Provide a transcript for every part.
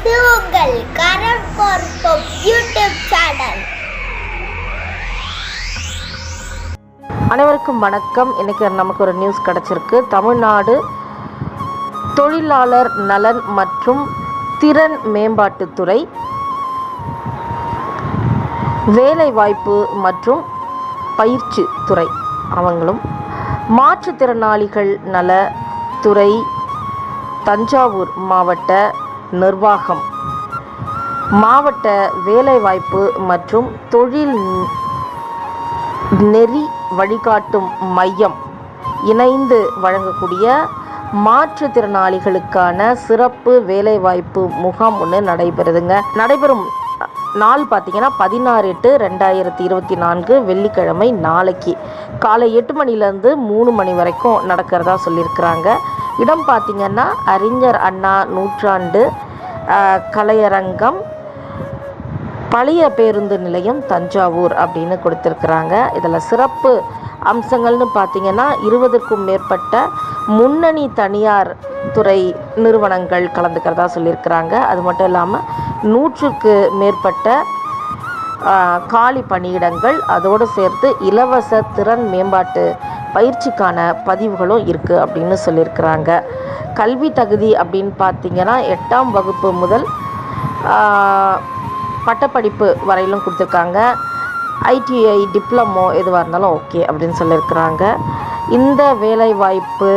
இது உங்கள் கரண் பார்ப்போம் யூடியூப் சேனல். அனைவருக்கும் வணக்கம். இன்றைக்கி நமக்கு ஒரு நியூஸ் கிடச்சிருக்கு. தமிழ்நாடு தொழிலாளர் நலன் மற்றும் திறன் மேம்பாட்டுத்துறை வேலைவாய்ப்பு மற்றும் பயிற்சி துறை அவங்களும் மாற்றுத்திறனாளிகள் நலத்துறை தஞ்சாவூர் மாவட்ட நிர்வாகம் மாவட்ட வேலைவாய்ப்பு மற்றும் தொழில் நெறி வழிகாட்டும் மையம் இணைந்து வழங்கக்கூடிய மாற்றுத்திறனாளிகளுக்கான சிறப்பு வேலைவாய்ப்பு முகாம் ஒன்று நடைபெறும் நாள் பார்த்திங்கன்னா 16/8/2024 வெள்ளிக்கிழமை நாளைக்கு காலை 8 மணிலேருந்து 3 மணி வரைக்கும் நடக்கிறதா சொல்லியிருக்கிறாங்க. இடம் பார்த்திங்கன்னா அறிஞர் அண்ணா நூற்றாண்டு கலையரங்கம், பழைய பேருந்து நிலையம், தஞ்சாவூர் அப்படின்னு கொடுத்துருக்குறாங்க. இதில் சிறப்பு அம்சங்கள்னு பார்த்திங்கன்னா 20க்கும் மேற்பட்ட முன்னணி தனியார் துறை நிறுவனங்கள் கலந்துக்கிறதா சொல்லியிருக்கிறாங்க. அது மட்டும் இல்லாமல் 100க்கு மேற்பட்ட காலி பணியிடங்கள், அதோடு சேர்த்து இலவச திறன் மேம்பாட்டு பயிற்சிக்கான பதிவுகளும் இருக்குது அப்படின்னு சொல்லியிருக்கிறாங்க. கல்வி தகுதி அப்படின்னு பார்த்திங்கன்னா 8ஆம் வகுப்பு முதல் பட்டப்படிப்பு வரையிலும் கொடுத்துருக்காங்க. ஐடிஐ டிப்ளமோ எதுவாக இருந்தாலும் ஓகே அப்படின்னு சொல்லியிருக்கிறாங்க. இந்த வேலைவாய்ப்பு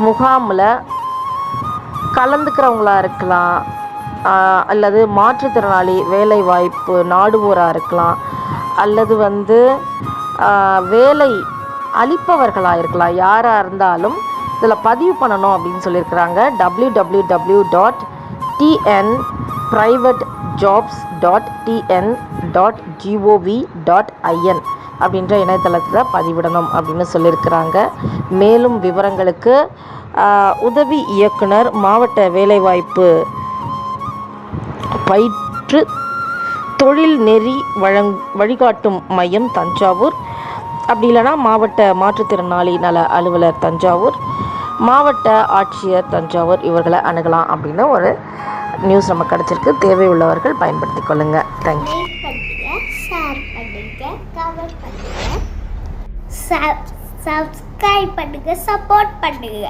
முகாமில் கலந்துக்கிறவங்களாக இருக்கலாம், அல்லது மாற்றுத்திறனாளி வேலைவாய்ப்பு நாடுவோராக இருக்கலாம், அல்லது வேலை அளிப்பவர்களாக இருக்கலாம். யாராக இருந்தாலும் இதில் பதிவு பண்ணணும் அப்படின்னு சொல்லியிருக்கிறாங்க. www.tnprivatejobs.tn.gov.in அப்படின்ற இணையதளத்தில் பதிவிடணும் அப்படின்னு சொல்லியிருக்கிறாங்க. மேலும் விவரங்களுக்கு உதவி இயக்குனர் மாவட்ட வேலைவாய்ப்பு பயிற்று தொழில் நெறி வழிகாட்டும் மையம் தஞ்சாவூர், அப்படி இல்லைனா மாவட்ட மாற்றுத்திறனாளி நல அலுவலர் தஞ்சாவூர், மாவட்ட ஆட்சியர் தஞ்சாவூர் இவர்களை அணுகலாம் அப்படின்னு ஒரு நியூஸ் நமக்கு கிடச்சிருக்கு. தேவையுள்ளவர்கள் பயன்படுத்தி கொள்ளுங்கள். தேங்க்யூ. ஷேர் பண்ணுங்க, கமெண்ட் பண்ணுங்க, சப்ஸ்கிரைப் பண்ணுங்க, சப்போர்ட் பண்ணுங்க.